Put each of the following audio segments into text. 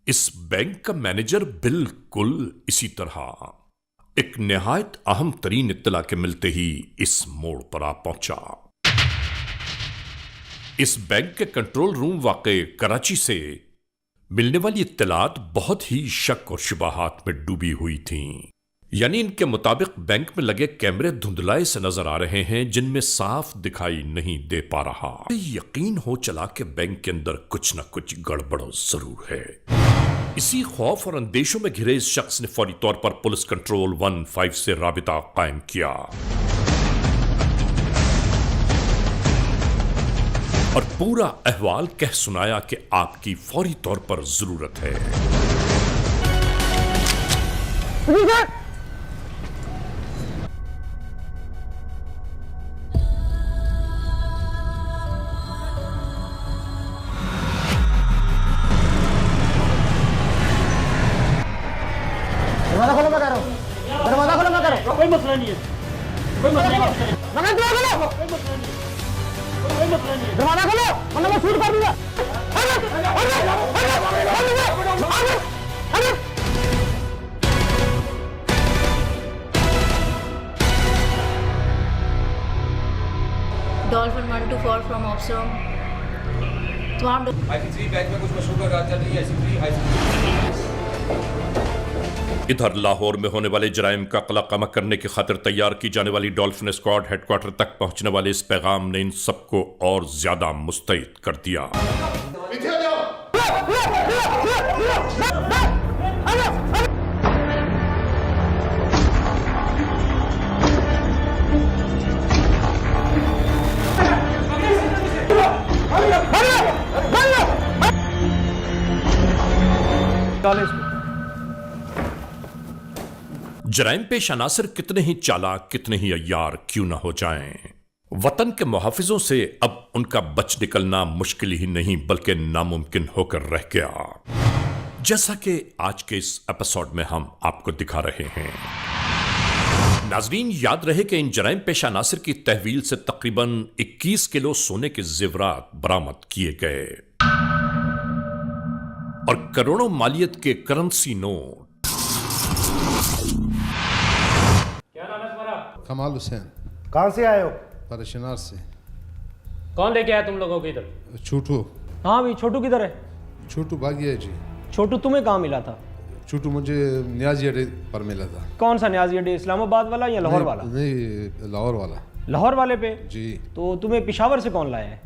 इस बैंक का मैनेजर बिल्कुल इसी तरह एक निहायत अहम तरीन इत्तला के मिलते ही इस मोड़ पर आ पहुंचा। इस बैंक के कंट्रोल रूम वाकई कराची से मिलने वाली इत्तलात बहुत ही शक और शुबहात में डूबी हुई थीं। यानी इनके मुताबिक बैंक में लगे कैमरे धुंधलाए से नजर आ रहे हैं, जिनमें साफ दिखाई नहीं दे पा रहा। यकीन हो चला कि बैंक के अंदर कुछ न कुछ गड़बड़ जरूर है। इसी खौफ और अंदेशों में घिरे इस शख्स ने फौरी तौर पर पुलिस कंट्रोल 15 से राबिता कायम किया और पूरा अहवाल कह सुनाया कि आपकी फौरी तौर पर जरूरत है। दरवाजा खोलो, मैं कह रहा हूँ। दरवाजा खोलो, मैं कह रहा हूँ। कोई मसला नहीं है, कोई मसला नहीं है, मगर दरवाजा खोलो, कोई मसला नहीं है, कोई मसला नहीं है। दरवाजा खोलो, वरना मैं शूट कर दूंगा। Dolphin 124 from ऑप्सरम। IC3 बैच में कुछ मशहूर रात चल रही है। IC3 इधर लाहौर में होने वाले जराइम का कलाकमा करने की खातिर तैयार की जाने वाली डॉल्फिन स्क्वाड हेडक्वार्टर तक पहुंचने वाले इस पैगाम ने इन सबको और ज्यादा मुस्तैद कर दिया। जराइम पेश अनासर कितने ही चालाक, कितने ही अय्यार क्यों न हो जाएं, वतन के मुहाफिजों से अब उनका बच निकलना मुश्किल ही नहीं बल्कि नामुमकिन होकर रह गया, जैसा कि आज के इस एपिसोड में हम आपको दिखा रहे हैं। नाजरीन, याद रहे कि इन जराइम पेश अनासर की तहवील से तकरीबन 21 किलो सोने के जेवरात बरामद किए गए और करोड़ों मालियत के करेंसी नोट। क्या नाम है तुम्हारा? कमाल हुसैन, कहाँ से आए हो? परेशनार से। कौन लेके आया तुम लोगों को इधर? छोटू। हाँ भी, छोटू किधर है? छोटू भाग गया जी। छोटू तुम्हें कहाँ मिला था? छोटू मुझे न्याजी अड्डे पर मिला था। कौन सा न्याजी अड्डे, इस्लामाबाद वाला या लाहौर वाला? नहीं, लाहौर वाला। लाहौर वाले पे जी। तो तुम्हें पेशावर से कौन लाया है?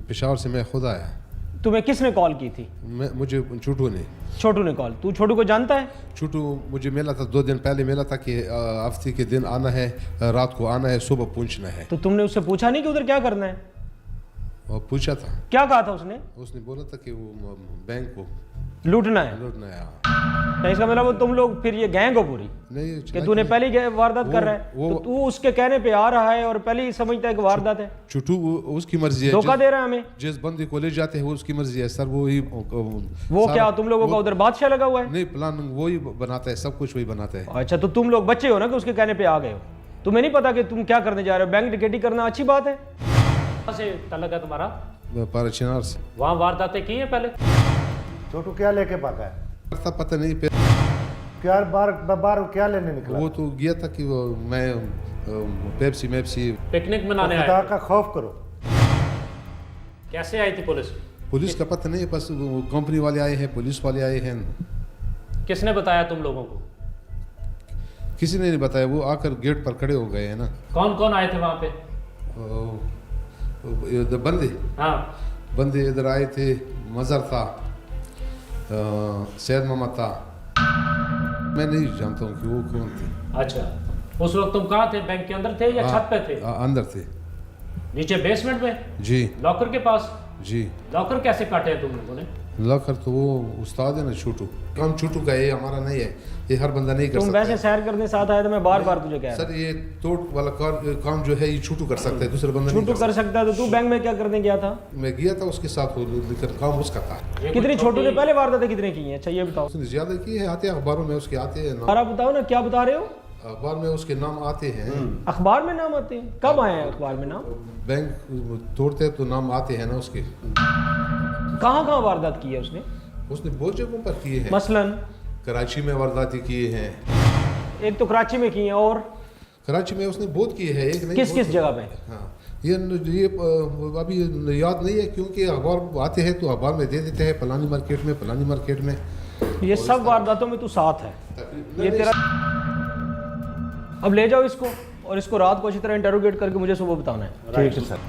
पेशावर से मैं खुद आया। तुम्हें किसने कॉल की थी? मुझे छोटू ने। छोटू ने कॉल। तू छोटू को जानता है? छोटू मुझे मिला था 2 दिन पहले मिला था कि हफ्ते के दिन आना है, रात को आना है, सुबह पहुंचना है। तो तुमने उससे पूछा नहीं कि उधर क्या करना है? और पूछा था। क्या कहा था उसने? उसने बोला था कि वो बैंक को लूटना है। लूटना है। तो इसका मतलब वो तुम लोग फिर ये गैंग हो पूरी नहीं कि तूने पहली वारदात कर रहा है, तो तू उसके कहने पे आ रहा है और पहले ही समझता है कि वारदात है। छोटू उसकी मर्जी है, धोखा दे रहा है हमें। जिस बंदे को ले जाते हैं वो उसकी मर्जी है सर। वो ही वो क्या तुम लोगों का उधर बादशाह लगा हुआ है? नहीं, प्लान वही बनाता है, सब कुछ वही बनाता है। अच्छा, तो तुम लोग बच्चे हो ना कि उसके कहने पे आ गए हो? तुम्हें नहीं पता कि तुम क्या करने जा रहे हो? बैंक डिकेटी करना अच्छी बात है। कहाँ से ताल्लुक है तुम्हारा? परेशान से। वहाँ वारदातें की हैं पहले? छोटू क्या लेके भागा है? पता नहीं, क्या बार क्या लेने निकला? वो तो गया था कि वो मैं पेप्सी पिकनिक मनाने खुदा आए। का खौफ करो। कैसे आई थी पुलिस? पुलिस का पता नहीं, बस वो कंपनी वाले आए हैं, पुलिस वाले आए हैं। किसने बताया तुम लोगों को? किसी ने नहीं बताया, वो आकर गेट पर खड़े हो गए हैं ना। कौन कौन आए थे वहाँ पे? बंदे हाँ, बंदे इधर आए थे। मजहर था, सैयद मोहम्मद था। मैं नहीं जानता हूँ कि वो कौन थे। अच्छा, उस वक्त तुम कहाँ थे? बैंक के अंदर थे या छत पे थे? अंदर थे नीचे बेसमेंट में? जी। लॉकर के पास? जी। लॉकर कैसे काटे तुम लोगों ने? लॉकर तो वो उस्ताद है ना छोटू, काम छोटू का है, हमारा नहीं है। ये हर बंदा नहीं कर तुम सकता। वैसे सैर करने साथ आए तो मैं बार बार तुझे कह रहा सर ये तोड़ वाला काम जो है ये छोटू कर सकता है, दूसरा बंदा नहीं छोटू कर सकता है। तो तू बैंक में क्या करने गया था? मैं गया था उसके साथ, लेकिन काम उसका था। कितनी छोटू ने पहले वारदातें कितने की हैं? अच्छा ये बताओ। उसने ज्यादा की है, आते हैं अखबारों में उसके आते हैं नाम। सारा बताओ ना, क्या बता रहे हो? अखबार में उसके नाम आते हैं। अखबार में नाम आते हैं? कब आए हैं अखबार में नाम? बैंक तोड़ते हैं तो नाम आते हैं ना उसके। कहाँ कहाँ वारदात की है उसने? उसने बहुत जगहों पर किए हैं। मसलन कराची में वारदातें किए हैं, एक तो कराची में की है, और कराची में उसने बहुत किए हैं, एक नहीं किस बहुत किस किए। जगह पे? हाँ, ये अभी याद नहीं है, क्योंकि अखबार आते हैं तो अखबार में दे देते हैं फलानी मार्केट में, फलानी मार्केट में। ये सब वारदातों में तू साथ है, ये तेरा। अब ले जाओ इसको, और इसको रात को अच्छी तरह इंटरोगेट करके मुझे सुबह बताना है। ठीक है सर।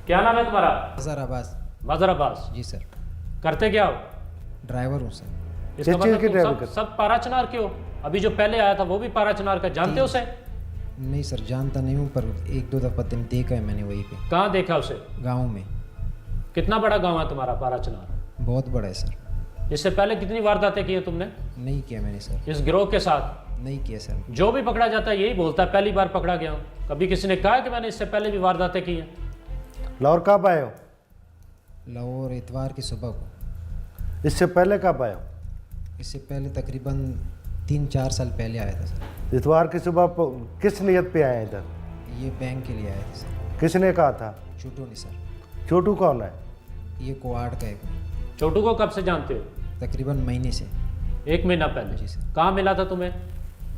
क्या नाम है तुम्हारा? मज़हर अब्बास। मज़हर अब्बास। जी सर, करते क्या हो? ड्राइवर हूँ सर। इसका मतलब तुम सब पाराचनार के हो? अभी जो पहले आया था वो भी पाराचनार का, जानते हो उसे? नहीं सर, जानता नहीं हूँ, पर एक दो दफ़ा दिन देखा है मैंने वहीं पे, कहाँ देखा उसे? गाँव में। कितना बड़ा गांव है तुम्हारा पाराचनार? बहुत बड़ा है सर। इससे पहले कितनी वारदातें की हैं तुमने नहीं किया मैंने सर, इस गिरोह के साथ? नहीं किया सर। जो भी पकड़ा जाता है यही बोलता है पहली बार पकड़ा गया हूँ। कभी किसी ने कहा है कि मैंने इससे पहले भी वारदातें की हैं? लाहौर कब आए हो? लाहौर इतवार की सुबह को। इससे पहले कब आए हो? इससे पहले तकरीबन 3-4 साल पहले आया था सर। इतवार की सुबह किस नियत पे आए हैं इधर? ये बैंक के लिए आया था सर। किसने कहा था? छोटू ने सर। छोटू कौन है? ये कोआड़ का एक, छोटू को कब से जानते हो? तकरीबन महीने से। 1 महीना पहले? जी सर। कहाँ मिला था तुम्हें?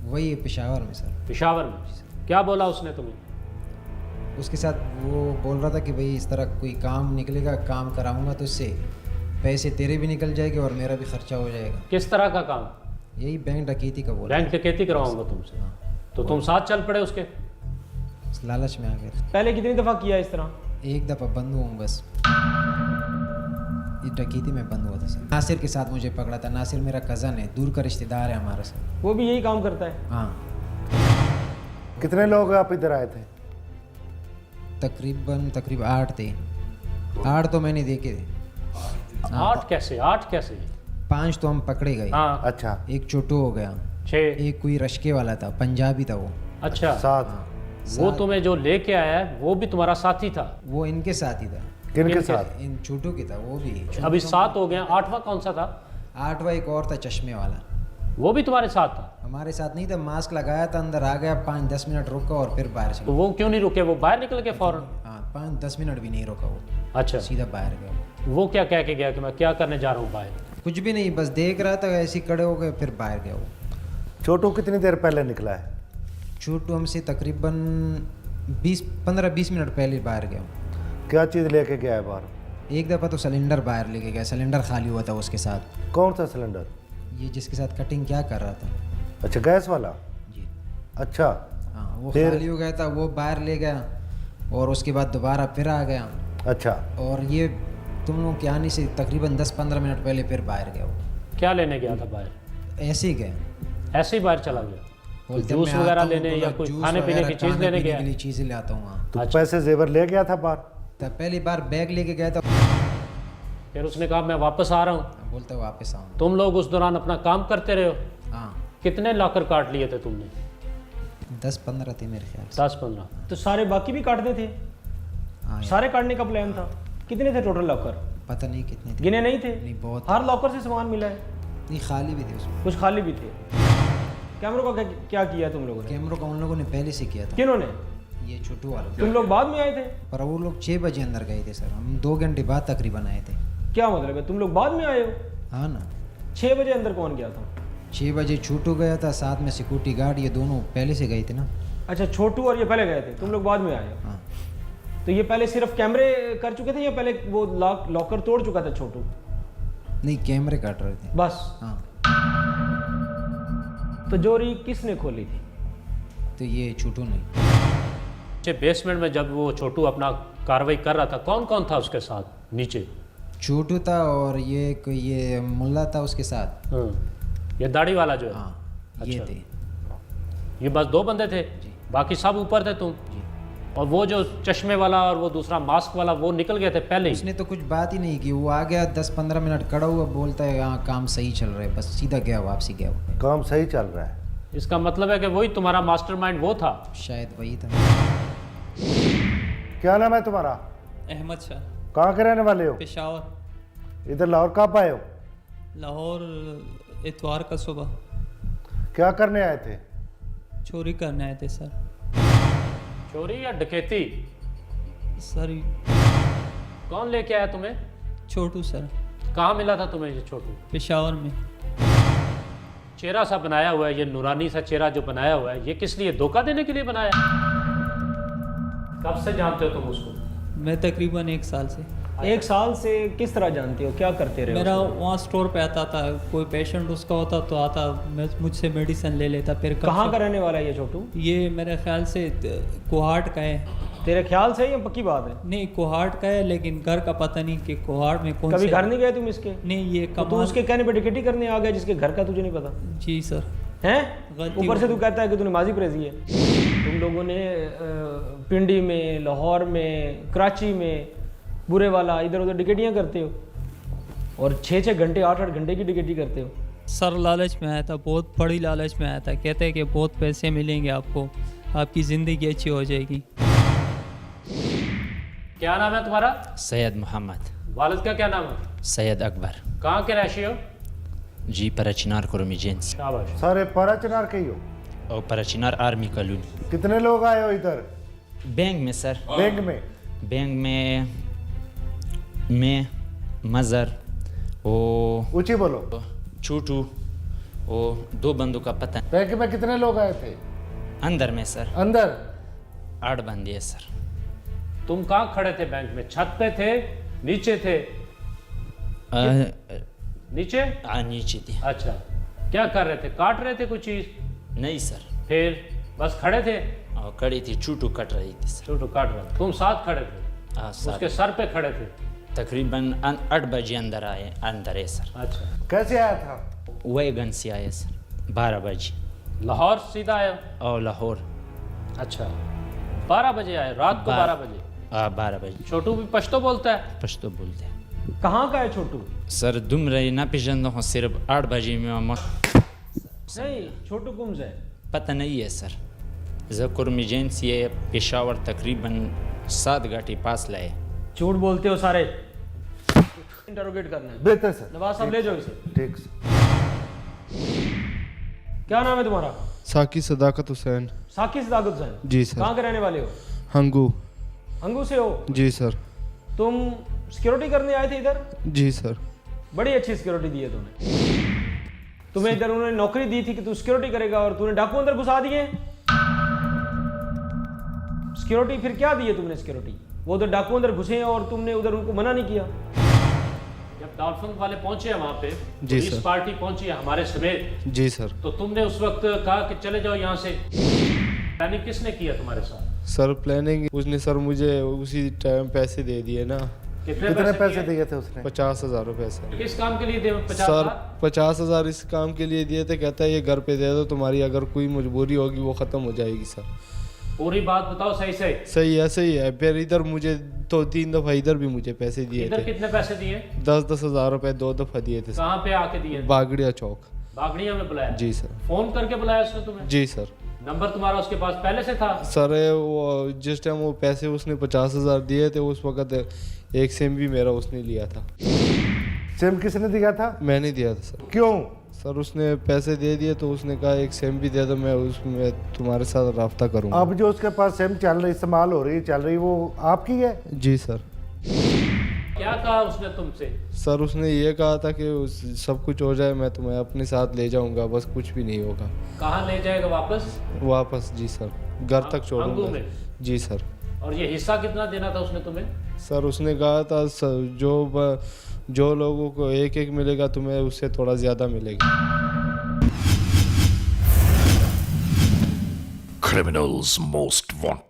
वही पेशावर में सर। पेशावर में? क्या बोला उसने तुम्हें? उसके साथ वो बोल रहा था कि भाई इस तरह कोई काम निकलेगा, काम कराऊंगा तो उससे पैसे तेरे भी निकल जाएंगे और मेरा भी खर्चा हो जाएगा। किस तरह का काम? यही बैंक डकैती का बोला। बैंक डकैती करवाऊंगा तुमसे? तो तुम साथ चल पड़े उसके? इस लालच में आ गए थे। पहले कितनी दफ़ा किया इस तरह? एक दफ़ा बंद हुआ हूँ बस, ये डकैती में बंद हुआ था सर। नासिर के साथ मुझे पकड़ा था। नासिर मेरा कज़न है, दूर का रिश्तेदार है हमारा सर। वो भी यही काम करता है? हाँ। कितने लोग आप इधर आए थे? तकरीबन 8 थे। 8 तो मैंने देखे थे। 8 कैसे? 8 कैसे? 5 तो हम पकड़े गए। हाँ। अच्छा, एक छोटू हो गया, 6? एक कोई रश्के वाला था, पंजाबी था वो। अच्छा। 7। वो तुम्हें जो लेके आया है वो भी तुम्हारा साथी था? वो इनके साथ ही था। किनके साथ? इन छोटू के था वो भी। अभी 7 हो गए, 8वां कौन सा था? 8वां एक और था चश्मे वाला, वो भी तुम्हारे साथ था? हमारे साथ नहीं था। मास्क लगाया था, अंदर आ गया, 5-10 मिनट रुका और फिर बाहर तो चला। वो क्यों नहीं रुके? वो बाहर निकल के फौरन? हाँ, 5-10 मिनट भी नहीं रुका वो, अच्छा। सीधा बाहर गया। वो क्या कह के गया कि मैं क्या करने जा रहा हूँ बाहर? कुछ भी नहीं, बस देख रहा था, ऐसे ही खड़े हो गए, फिर बाहर गया वो। छोटू कितनी देर पहले निकला है? छोटू हमसे तकरीबन 15-20 मिनट पहले बाहर गया। क्या चीज़ लेके गया है बाहर? एक दफ़ा तो सिलेंडर बाहर लेके गया, सिलेंडर खाली हुआ था उसके साथ। कौन सा सिलेंडर? ये जिसके साथ कटिंग क्या कर रहा था। अच्छा, गैस वाला? जी अच्छा। हाँ, वो फिर? खाली हो गया था, वो बाहर ले गया और उसके बाद दोबारा फिर आ गया। अच्छा, और ये तुम लोग के आने से तकरीबन 10-15 मिनट पहले फिर बाहर गया वो। क्या लेने गया था बाहर? ऐसे ही गया, ऐसे ही बाहर चला गया? बोलते जूस मैं आता वगैरह हूँ, लेने बोला या कोई जूस खाने पीने वगैरह, की चीज़ खाने लेने पीने गया? के लिए चीज़ें ले आता हूँ वहाँ। तो अच्छा। पैसे जेवर ले गया था बाहर? तब पहली बार बैग लेके गया था, फिर उसने कहा मैं वापस आ रहा हूँ? बोलता वापस आऊँ। तुम लोग उस दौरान अपना काम करते रहे हो? हाँ, कितने लॉकर काट लिए थे तुमने? 10-15 थे मेरे ख्याल से। 10-15? तो सारे बाकी भी काटने थे? हाँ, सारे काटने का प्लान था? कितने थे टोटल लॉकर? पता नहीं कितने थे। गिने नहीं थे? नहीं, बहुत। हर लॉकर से सामान मिला है? नहीं, खाली भी थे उसमें। कुछ खाली भी थे? कैमरों का क्या किया तुम लोगों ने? कैमरों का उन लोगों ने पहले से किया था। किन्होंने? ये छोटू वाला। तुम लोग बाद में आए थे? पर वो लोग 6 बजे अंदर गए थे सर, हम 2 घंटे बाद तकरीबन आए थे। क्या मतलब है, तुम लोग बाद में आए हो? हाँ ना। 6 बजे अंदर कौन गया था? 6 बजे छोटू गया था, साथ में सिक्योरिटी गार्ड, ये दोनों पहले से गए थे ना। अच्छा, छोटू और ये पहले गए थे, तुम लोग बाद में आए हो? हाँ। तो ये पहले सिर्फ कैमरे कर चुके थे या पहले वो लॉकर तोड़ चुका था छोटू? नहीं, कैमरे काट रहे थे बस? हाँ। तो चोरी किसने खोली थी? तो ये छोटू नहीं। बेसमेंट में जब वो छोटू अपना कार्रवाई कर रहा था, कौन कौन था उसके साथ नीचे? छोटू था और ये मुल्ला था उसके साथ। ये दाढ़ी वाला जो है? हाँ, ये अच्छा। थे। ये बस 2 बंदे थे? बाकी सब ऊपर थे तुम? और वो जो चश्मे वाला और वो दूसरा मास्क वाला वो निकल गए थे पहले ही? उसने तो कुछ बात ही नहीं की, वो आ गया 10-15 मिनट खड़ा हुआ, बोलता है हाँ काम सही चल रहा है, बस सीधा गया, वापसी गया वो। काम सही चल रहा है? इसका मतलब है कि वही तुम्हारा मास्टरमाइंड वो था? शायद वही था। क्या नाम है तुम्हारा? अहमद शाह, कहाँ के रहने वाले हो? पेशावर। इधर लाहौर कब आए हो? लाहौर इतवार का सुबह। क्या करने आए थे? चोरी करने आए थे सर। चोरी या डकैती? सर कौन लेके आया तुम्हें? छोटू सर। कहाँ मिला था तुम्हें ये छोटू? पेशावर में। चेहरा सा बनाया हुआ है, ये नूरानी सा चेहरा जो बनाया हुआ है, ये किस लिए, धोखा देने के लिए बनाया? कब से जानते हो तुम उसको? मैं तकरीबन 1 साल से। 1 साल से किस तरह जानते हो, क्या करते रहे? मेरा वहाँ स्टोर पे आता था, कोई पेशेंट उसका होता तो आता, मैं मुझसे मेडिसिन ले लेता। फिर कहाँ का रहने वाला है ये छोटू? ये मेरे ख्याल से कोहाट का है। तेरे ख्याल से या पक्की बात है? नहीं, कोहाट का है, लेकिन घर का पता नहीं कि कोहाट में कौन। कभी घर नहीं गए तुम इसके? नहीं, ये तो तू उसके कहने पे टिकट ही करने आ गया जिसके घर का तुझे नहीं पता? जी सर। हैं? गलती ऊपर से हो तू कहता है कि तू नमाजी परहेजी है। तुम लोगों ने पिंडी में, लाहौर में, कराची में, बुरे वाला, इधर उधर टिकटियाँ करते हो और 6-6 घंटे 8-8 घंटे की टिकट करते हो। सर लालच में आया था, बहुत बड़ी लालच में आया था। कहते हैं कि बहुत पैसे मिलेंगे आपको, आपकी ज़िंदगी अच्छी हो जाएगी। क्या नाम है तुम्हारा? सैयद मोहम्मद। वालिद का क्या नाम है? सैयद अकबर। कहाँ के रहशी हो? जी परचिनार कुरुमिजेंस। शाबाश। सारे परचनार के ही हो? और परचिनार आर्मी कॉलोनी। कितने लोग आए हो इधर? बैंक में सर। बैंक में? बैंक में मैं, मज़र, ओ ऊंची बोलो। छोटू, ओ 2 बंदों का पता। बैंक में कितने लोग आए थे? अंदर में सर। अंदर 8 बंदे सर। तुम कहाँ खड़े थे बैंक में? छत पे थे, नीचे थे? नीचे? नीचे थे। अच्छा, क्या कर रहे थे? काट रहे थे कुछ चीज? नहीं सर। फिर बस खड़े थे? और खड़ी थी, छोटू कट रही थी सर। छोटू काट रहे, तुम साथ खड़े थे? उसके सर पे खड़े थे? तकरीबन 8 बजे अंदर आए, अंदर है सर। अच्छा, कैसे आया था? वैगन से आए सर 12 बजे। लाहौर सीधा आया? और लाहौर। अच्छा, 12 बजे आए, रात को 12 बजे? 12 बजे। छोटू भी पश्तो बोलता है? पश्तो बोलते हैं। कहाँ का है छोटू? सर दुम रही ना पिजन हो, सिर्फ 8 बजे में नहीं, छोटू गुम है? पता नहीं है सर। जकुर मिजेंस ये पेशावर तकरीबन 7 घाटी पास लाए। झूठ बोलते हो सारे। इंटरोगेट करना है। बेहतर सर। नवाज साहब ले जाओ इसे। ठीक सर। क्या नाम है तुम्हारा? साकी सदाकत हुसैन। साकी सदाकत हुसैन? जी सर। कहाँ के रहने वाले हो? हंगू। हंगू से हो? जी सर। तुम सिक्योरिटी करने आए थे इधर? जी सर। बड़ी अच्छी सिक्योरिटी दी है तुम्हें इधर उन्होंने नौकरी दी थी कि तू सिक्योरिटी करेगा और तूने डाकू अंदर घुसा दिए। सिक्योरिटी फिर क्या दी है तुमने? सिक्योरिटी वो उधर डाकू अंदर घुसे हैं और तुमने उधर उनको मना नहीं किया। जब डॉल्फिन वाले पहुंचे हैं वहां पे, जी पुलिस सर। पार्टी पहुंची है हमारे समेत, जी सर। तो तुमने उस वक्त कहा कि चले जाओ यहाँ से। प्लानिंग किसने किया तुम्हारे साथ? सर प्लानिंग उसने सर मुझे उसी टाइम पैसे दे दिए ना। कितने पैसे दिए थे उसने? 50,000 रुपए सर। किस काम के लिए दिए? 50,000? सर 50,000 इस काम के लिए दिए थे। कहता है ये घर पे दे दो, तुम्हारी अगर कोई मजबूरी होगी वो ख़त्म हो जाएगी सर। पूरी बात बताओ सही से। सही है, सही है। फिर इधर मुझे तो 3 दफ़ा इधर भी मुझे पैसे दिए इधर थे। कितने पैसे दिए? 10-10 हज़ार रुपए 2 दफ़ा दिए थे। कहाँ पे आके दिए? बागड़िया चौक। बागड़िया में बुलाया? जी सर। फोन करके बुलाया उसने तुम्हें? जी सर। नंबर तुम्हारा उसके पास पहले से था? सर वो जिस टाइम वो पैसे उसने 50,000 दिए थे उस वक़्त एक सिम भी मेरा उसने लिया था। सिम किसने दिया था? मैंने दिया था सर। क्यों? सर उसने पैसे दे दिए तो उसने कहा एक सिम भी दे दो, मैं उसमें तुम्हारे साथ राब्ता करूँगा। अब जो उसके पास सिम चल रही, इस्तेमाल हो रही, चल रही, वो आपकी है? जी सर। क्या कहा उसने तुमसे? सर उसने ये कहा था कि सब कुछ हो जाए मैं तुम्हें अपने साथ ले जाऊंगा, बस कुछ भी नहीं होगा। कहाँ ले जाएगा वापस? वापस? जी सर, घर तक हंगू छोड़ूंगा। में? जी सर। और ये हिस्सा कितना देना था उसने तुम्हें? सर उसने कहा था जो लोगों को 1-1 मिलेगा तुम्हें उससे थोड़ा ज़्यादा मिलेगा। Criminals most wanted.